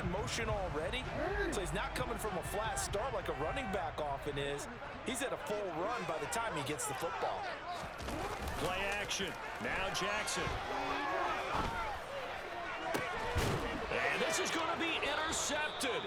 in motion already, so he's not coming from a flat start like a running back often is. He's at a full run by the time he gets the football. Play action. Now Jackson. And this is going to be intercepted.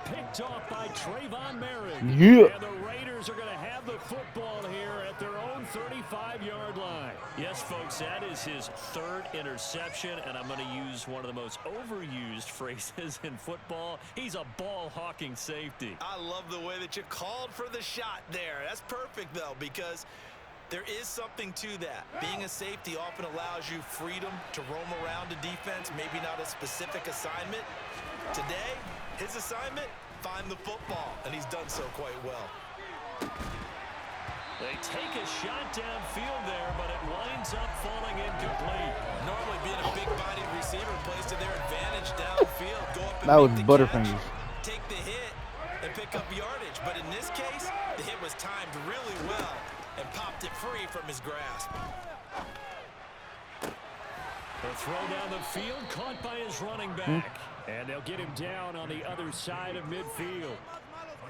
Picked off by Trayvon Merrick. Yeah. And the Raiders are going to have the football here at their own 35-yard line. Yes, folks, that is his third interception, and I'm going to use one of the most overused phrases in football. He's a ball-hawking safety. I love the way that you called for the shot there. That's perfect, though, because there is something to that. Being a safety often allows you freedom to roam around a defense, maybe not a specific assignment. Today, his assignment, find the football, and he's done so quite well. They take a shot downfield there, but it winds up falling incomplete. Normally being a big-bodied receiver plays to their advantage downfield. Go up and That was make the Butterfingers. catch, take the hit, and pick up yardage. But in this case, the hit was timed really well and popped it free from his grasp. The throw down the field, caught by his running back. And they'll get him down on the other side of midfield.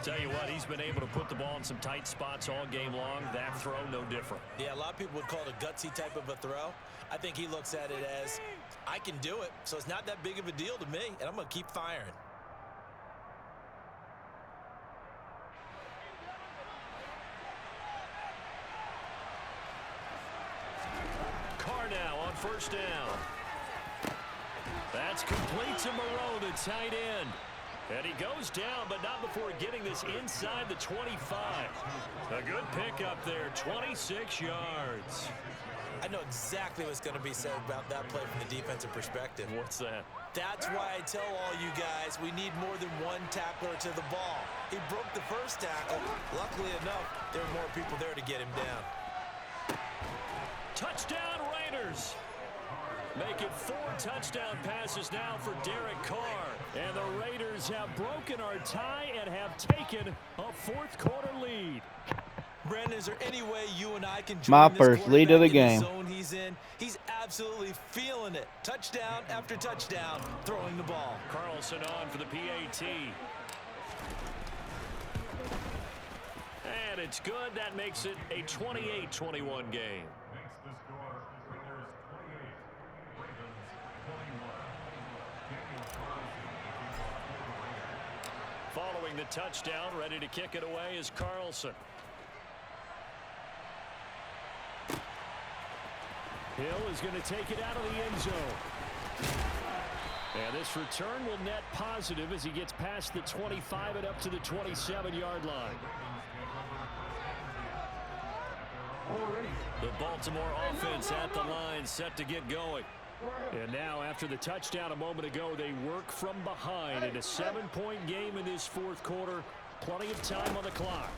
Tell you what, he's been able to put the ball in some tight spots all game long. That throw, no different. Yeah, a lot of people would call it a gutsy type of a throw. I think he looks at it as, I can do it, so it's not that big of a deal to me, and I'm going to keep firing. Carr now on first down. That's complete to Moreau, the tight end. And he goes down, but not before getting this inside the 25. A good pickup there, 26 yards. I know exactly what's going to be said about that play from the defensive perspective. What's that? That's why I tell all you guys we need more than one tackler to the ball. He broke the first tackle. Luckily enough, there were more people there to get him down. Touchdown Raiders. Make it 4 touchdown passes now for Derek Carr. And the Raiders have broken our tie and have taken a fourth-quarter lead. Brandon, is there any way you and I can join My this first lead of the game. zone he's in? He's absolutely feeling it. Touchdown after touchdown, throwing the ball. Carlson on for the PAT. And it's good. That makes it a 28-21 game. Following the touchdown, ready to kick it away is Carlson. Hill is going to take it out of the end zone. And this return will net positive as he gets past the 25 and up to the 27-yard line. The Baltimore offense at the line, set to get going. And now, after the touchdown a moment ago, they work from behind in a 7-point game in this fourth quarter. Plenty of time on the clock.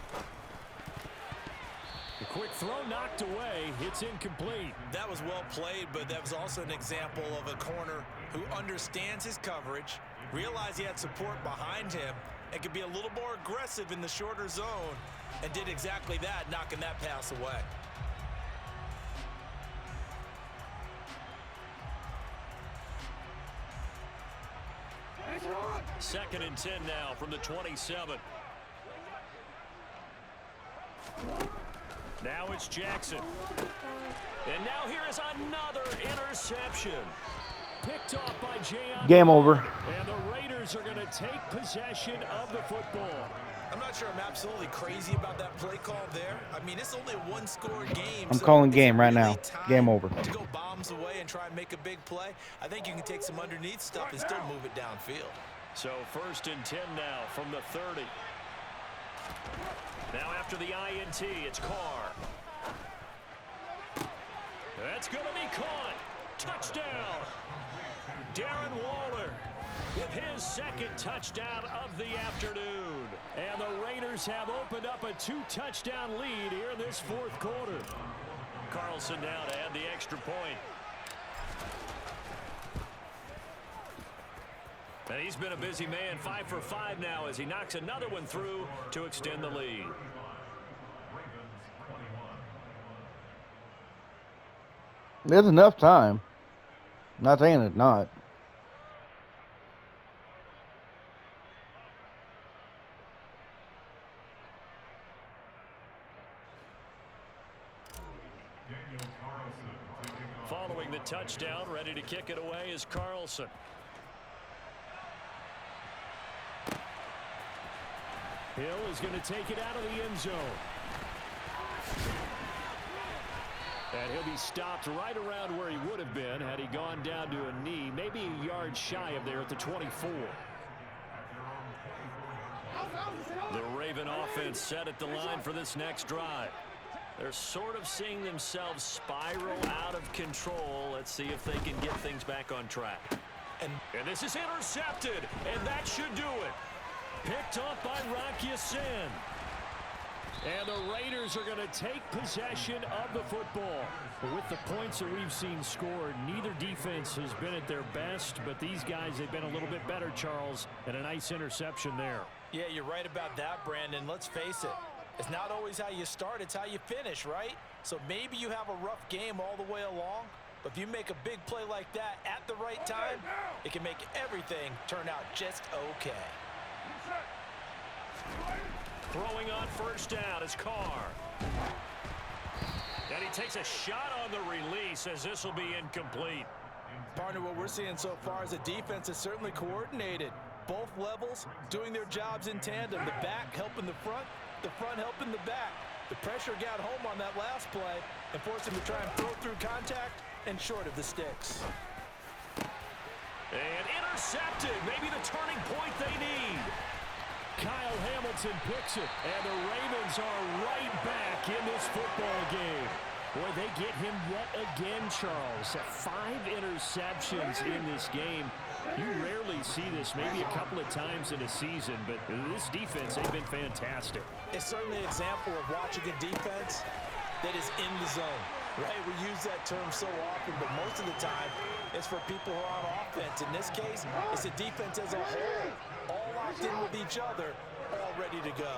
The quick throw knocked away. It's incomplete. That was well played, but that was also an example of a corner who understands his coverage, realized he had support behind him, and could be a little more aggressive in the shorter zone, and did exactly that, knocking that pass away. Second and 10 now from the 27. Now it's Jackson. And now here is another interception. Picked off by Jayon. Game over. And the Raiders are going to take possession of the football. I'm not sure I'm absolutely crazy about that play call there. I mean, it's only a one-score game. I'm calling game right now. Game over. To go bombs away and try and make a big play, I think you can take some underneath stuff and still move it downfield. So first and 10 now from the 30. Now after the INT, it's Carr. That's going to be caught. Touchdown. Darren Waller with his second touchdown of the afternoon. And the Raiders have opened up a 2-touchdown lead here in this fourth quarter. Carlson down to add the extra point. And he's been a busy man, 5 for 5 now as he knocks another one through to extend the lead. There's enough time. Not saying it's not. Following the touchdown, ready to kick it away is Carlson. Hill is going to take it out of the end zone. And he'll be stopped right around where he would have been had he gone down to a knee, maybe a yard shy of there at the 24. The Raven offense set at the line for this next drive. They're sort of seeing themselves spiral out of control. Let's see if they can get things back on track. And this is intercepted, and that should do it. Picked up by Rock Ya-Sin. And the Raiders are going to take possession of the football. With the points that we've seen scored, neither defense has been at their best, but these guys have been a little bit better, Charles, and a nice interception there. Yeah, you're right about that, Brandon. Let's face it. It's not always how you start, it's how you finish, right? So maybe you have a rough game all the way along, but if you make a big play like that at the right time, it can make everything turn out just okay. Throwing on first down is Carr. And he takes a shot on the release as this will be incomplete. Partner, what we're seeing so far is a defense is certainly coordinated. Both levels doing their jobs in tandem. The back helping the front helping the back. The pressure got home on that last play and forced him to try and throw through contact and short of the sticks. And intercepted. Maybe the turning point they need. Kyle Hamilton picks it, and the Ravens are right back in this football game. Boy, they get him yet again, Charles. 5 interceptions in this game. You rarely see this, maybe a couple of times in a season, but this defense, they've been fantastic. It's certainly an example of watching a defense that is in the zone, right? We use that term so often, but most of the time, it's for people who are on offense. In this case, it's a defense as a whole, all locked in with each other, all ready to go.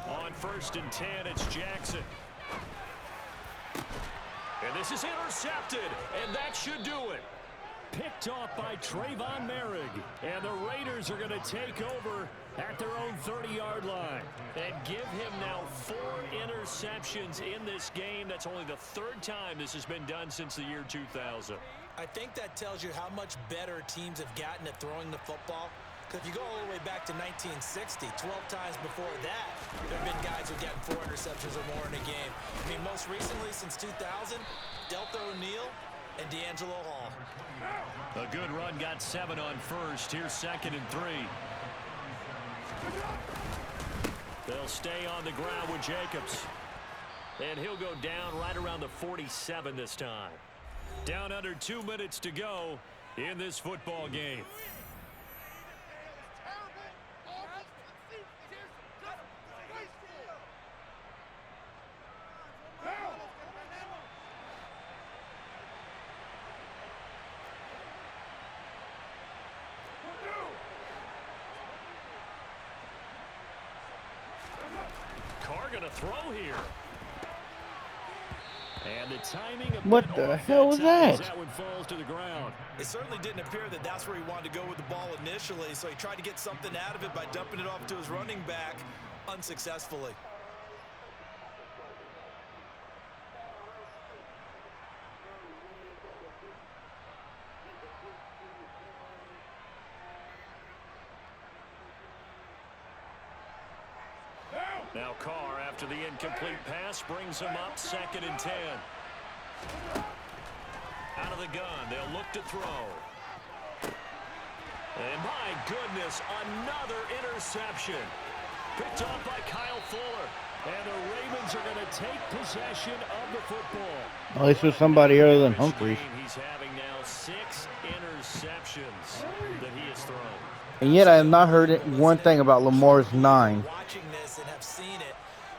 On 1st and 10, it's Jackson. And this is intercepted, and that should do it. Picked off by Trayvon Merrick. And the Raiders are going to take over at their own 30-yard line. And give him now 4 interceptions in this game. That's only the 3rd time this has been done since the year 2000. I think that tells you how much better teams have gotten at throwing the football. Because if you go all the way back to 1960, 12 times before that, there have been guys who've gotten 4 interceptions or more in a game. I mean, most recently, since 2000, Deltha O'Neal and D'Angelo Hall. A good run, got 7 on first. Here's 2nd and 3. They'll stay on the ground with Jacobs. And he'll go down right around the 47 this time. Down under 2 minutes to go in this football game. Carr gonna throw here. And the timing of what the hell was that? That one falls to the ground. It certainly didn't appear that that's where he wanted to go with the ball initially, so he tried to get something out of it by dumping it off to his running back unsuccessfully. Now Carr, after the incomplete pass, brings him up 2nd and 10. Out of the gun, they'll look to throw. And my goodness, another interception. Picked off by Kyle Fuller. And the Ravens are going to take possession of the football. At least with somebody other than Humphries. He's having now 6 interceptions that he has thrown. And yet I have not heard one thing about Lamar's 9. Watching this and have seen it,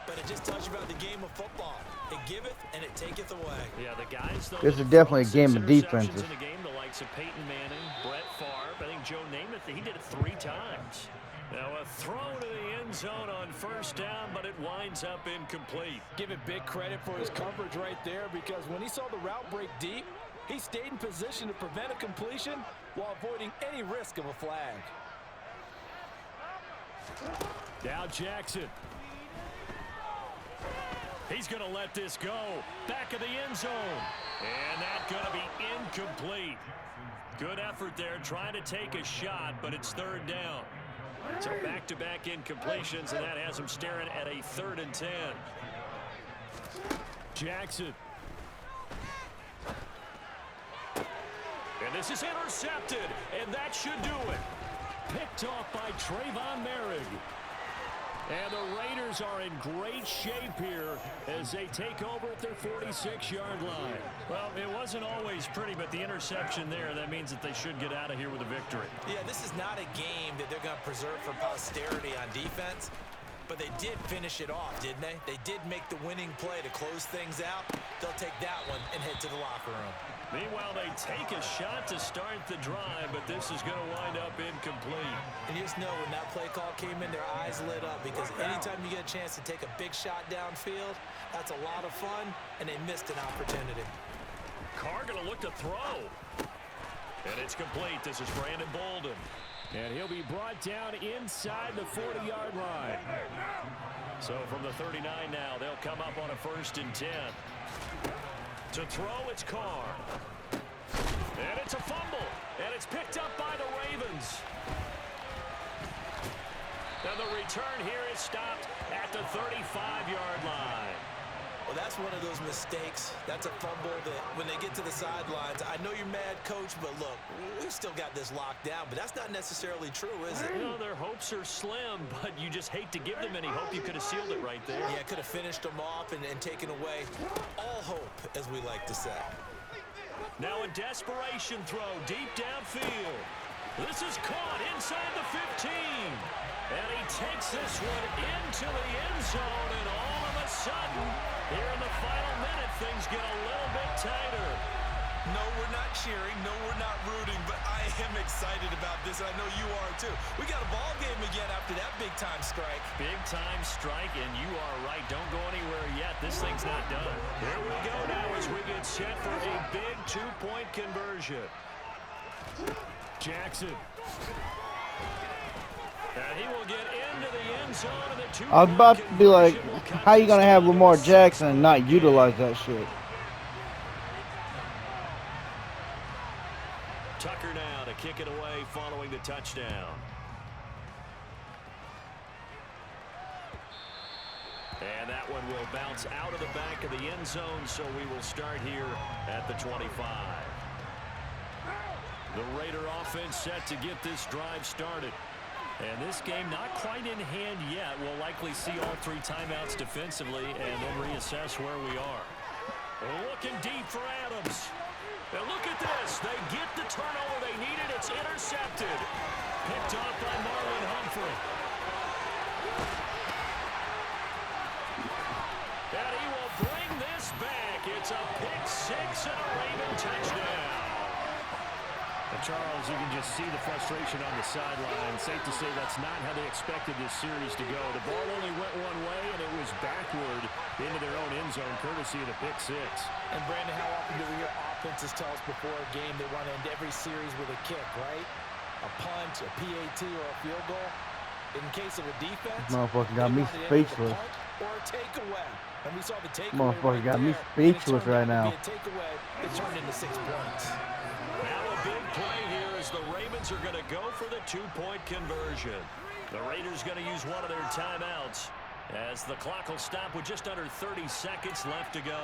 but it just tells you about the game of football. It giveth and it taketh away. Yeah, the guys, though, This is definitely a game of defenses. in the game, the likes of Peyton Manning, Brett Favre, I think Joe Namath, he did it 3 times. Now a throw to the end zone on 1st down, but it winds up incomplete. Give it big credit for his coverage right there, because when he saw the route break deep, he stayed in position to prevent a completion while avoiding any risk of a flag. Now Jackson. He's going to let this go. Back of the end zone. And that's going to be incomplete. Good effort there trying to take a shot, but it's third down. So back-to-back incompletions, and that has him staring at a 3rd and 10. Jackson. And this is intercepted, and that should do it. Picked off by Trayvon Merrick. And the Raiders are in great shape here as they take over at their 46-yard line. Well, it wasn't always pretty, but the interception there, that means that they should get out of here with a victory. Yeah, this is not a game that they're going to preserve for posterity on defense, but they did finish it off, didn't they? They did make the winning play to close things out. They'll take that one and head to the locker room. Meanwhile, they take a shot to start the drive, but this is going to wind up incomplete. And you just know when that play call came in, their eyes lit up because anytime you get a chance to take a big shot downfield, that's a lot of fun, and they missed an opportunity. Carr going to look to throw. And it's complete. This is Brandon Bolden. And he'll be brought down inside the 40-yard line. So from the 39 now, they'll come up on a 1st and 10. To throw, it's Carr. And it's a fumble. And it's picked up by the Ravens. And the return here is stopped at the 35-yard line. Well, that's one of those mistakes. That's a fumble that when they get to the sidelines, I know you're mad, Coach, but look, we've still got this locked down. But that's not necessarily true, is it? You know, their hopes are slim, but you just hate to give them any hope. You could have sealed it right there. Yeah, could have finished them off and taken away all hope, as we like to say. Now a desperation throw deep downfield. This is caught inside the 15. And he takes this one into the end zone, and all of a sudden, here in the final minute, things get a little bit tighter. No, we're not cheering. No, we're not rooting, but I am excited about this. I know you are, too. We got a ball game again after that big-time strike. Big-time strike, and you are right. Don't go anywhere yet. This thing's not done. Here we go now as we get set for a big 2-point conversion. Jackson. And he will get into the end zone of the 2-point I was about to be like, how you going to have Lamar Jackson and not utilize that shit? Tucker now to kick it away following the touchdown. And that one will bounce out of the back of the end zone, so we will start here at the 25. The Raider offense set to get this drive started. And this game not quite in hand yet. We'll likely see all 3 timeouts defensively and then reassess where we are. Looking deep for Adams. And look at this. They get the turnover they needed. It's intercepted. Picked off by Marlon Humphrey. And he will bring this back. It's a pick 6 and a Raven touchdown. Charles, you can just see the frustration on the sideline. Safe to say that's not how they expected this series to go. The ball only went one way, and it was backward into their own end zone, courtesy of the pick 6. And, Brandon, how often do we hear offenses tell us before a game they want to end every series with a kick, right? A punt, a PAT, or a field goal. In case of a defense, Motherfucker got me speechless. Or a takeaway. And we saw the takeaway. Motherfucker got me there, speechless right now. A takeaway that turned into 6 points. Now a big play here as the Ravens are going to go for the 2-point conversion. The Raiders going to use one of their timeouts as the clock will stop with just under 30 seconds left to go.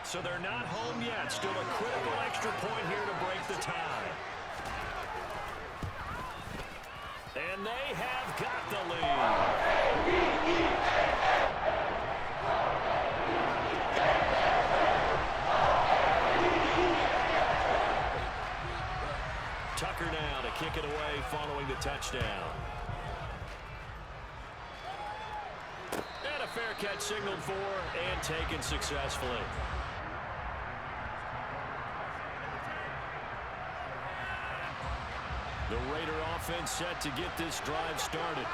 So they're not home yet. Still a critical extra point here to break the tie. And they have got the lead. Tucker now to kick it away following the touchdown. And a fair catch signaled for and taken successfully. The Raider offense set to get this drive started.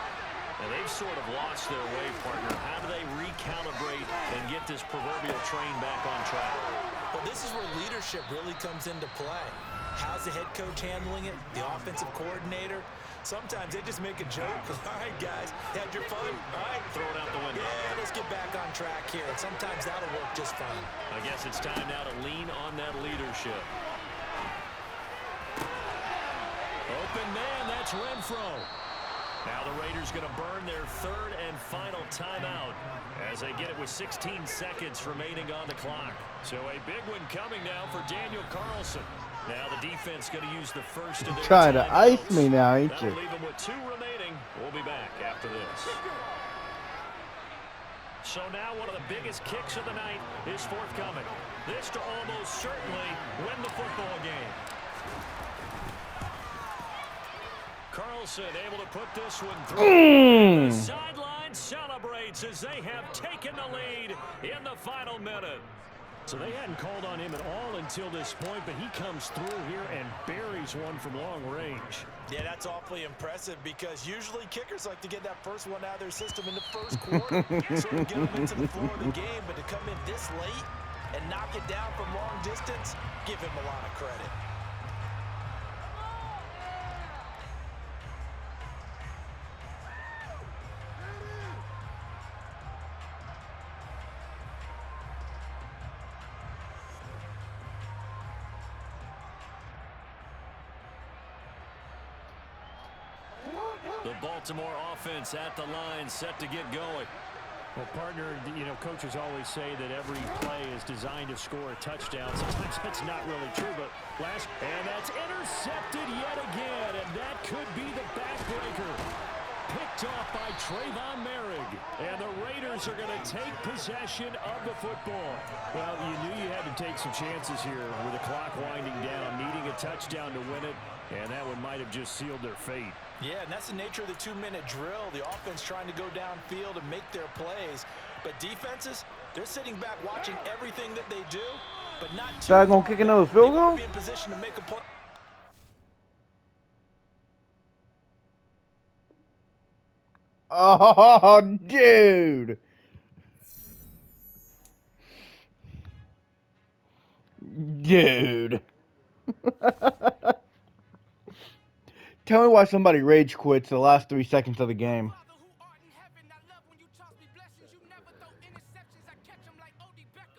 And they've sort of lost their way, partner. How do they recalibrate and get this proverbial train back on track? Well, this is where leadership really comes into play. How's the head coach handling it? The offensive coordinator? Sometimes they just make a joke. All right, guys, had your fun? All right. Throw it out the window. Yeah, let's get back on track here. And sometimes that'll work just fine. I guess it's time now to lean on that leadership. Open man, that's Renfro. Now the Raiders going to burn their third and final timeout as they get it with 16 seconds remaining on the clock. So a big one coming now for Daniel Carlson. Now the defense going to use the first of their Trying to ice timeouts. me now, ain't you? That'll leave them with 2 remaining. We'll be back after this. So now one of the biggest kicks of the night is forthcoming. This to almost certainly win the football game. Carlson able to put this one through. The sideline celebrates as they have taken the lead in the final minute. So they hadn't called on him at all until this point, but he comes through here and buries one from long range. Yeah, that's awfully impressive because usually kickers like to get that first one out of their system in the first quarter, sort of get them into the flow of the game, but to come in this late and knock it down from long distance, give him a lot of credit. The Baltimore offense at the line, set to get going. Well, partner, coaches always say that every play is designed to score a touchdown. Sometimes that's not really true, but and that's intercepted yet again, and that could be the backbreaker. Picked off by Trayvon Merrick, and the Raiders are going to take possession of the football. Well, you knew you had to take some chances here with the clock winding down, needing a touchdown to win it, and that one might have just sealed their fate. Yeah, and that's the nature of the 2-minute drill. The offense trying to go downfield and make their plays. But defenses, they're sitting back watching everything that they do, but not too They're going to kick another field They goal? won't be in position to make a play. Oh, dude. Dude. Tell me why somebody rage quits the last 3 seconds of the game.